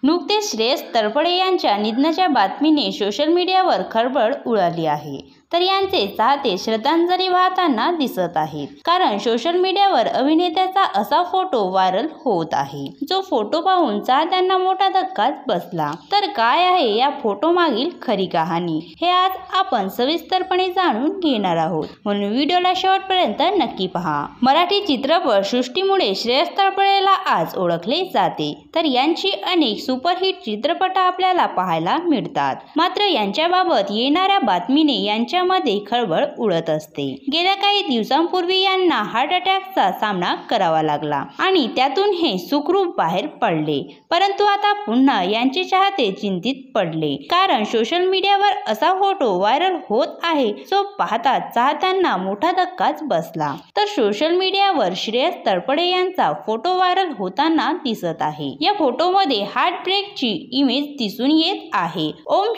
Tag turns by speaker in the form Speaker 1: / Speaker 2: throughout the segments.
Speaker 1: नुकतेच श्रेयस तळपडे यांच्या निधनाच्या बातमीने सोशल मीडियावर खळबळ उडाली आहे। तर यांचे चाहते श्रद्धांजली वाहताना दिसत आहेत, कारण सोशल मीडियावर अभिनेत्याचा असा फोटो व्हायरल होत आहे, जो फोटो पाहून चाहत्यांना मोठा धक्काच बसला। तर काय आहे या फोटो मागील खरी कहाणी, हे आज आपण सविस्तरपणे जाणून घेणार आहोत, म्हणून व्हिडिओला शेवटपर्यंत नक्की पहा। मराठी चित्रपट सृष्टीमुळे श्रेयस तळपडेला आज ओळखले जाते, तर यांची अनेक सुपरहिट चित्रपट आपल्याला पाहायला मिळतात। मात्र यांच्याबाबत येणाऱ्या बातमीने यांच्यामध्ये खळबळ उडत असते। गेल्या काही दिवसांपूर्वी यांना हार्ट अटॅकचा सामना करावा लागला आणि त्यातून हे सुखरूप बाहेर पडले, परंतु आता पुन्हा यांचे चाहते चिंतित पडले, कारण सोशल मीडियावर असा फोटो व्हायरल होत आहे, जो पाहता चाहत्यांना मोठा धक्काच बसला। तर सोशल मीडियावर श्रेयस तळपडे यांचा फोटो व्हायरल होताना दिसत आहे। या फोटोमध्ये हार्ट ब्रेकची इमेज दिसून येत आहे। ओम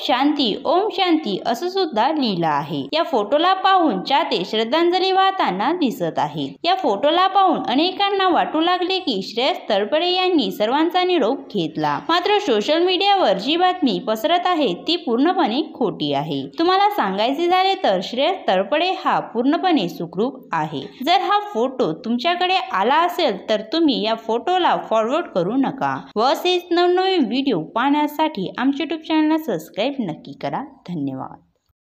Speaker 1: शांती असं सुद्धा लिहिलं आहे। या फोटोला पाहून चाहते श्रद्धांजली वाहताना दिसत आहेत। या फोटोला पाहून अनेकांना वाटू लागले की श्रेयस तळपडे यांनी सर्वांचा निरोप घेतला, मात्र सोशल मीडियावर जी बातमी पसरत आहे ती पूर्णपणे खोटी आहे। तुम्हाला सांगायचे झाले तर श्रेयस तळपडे हा पूर्णपणे सुखरूप आहे। जर हा फोटो तुमच्याकडे आला असेल तर तुम्ही या फोटोला फॉरवर्ड करू नका व असेच नवनवीन व्हिडिओ पाहण्यासाठी आमच्या YouTube चॅनलला सबस्क्राईब नक्की करा। धन्यवाद।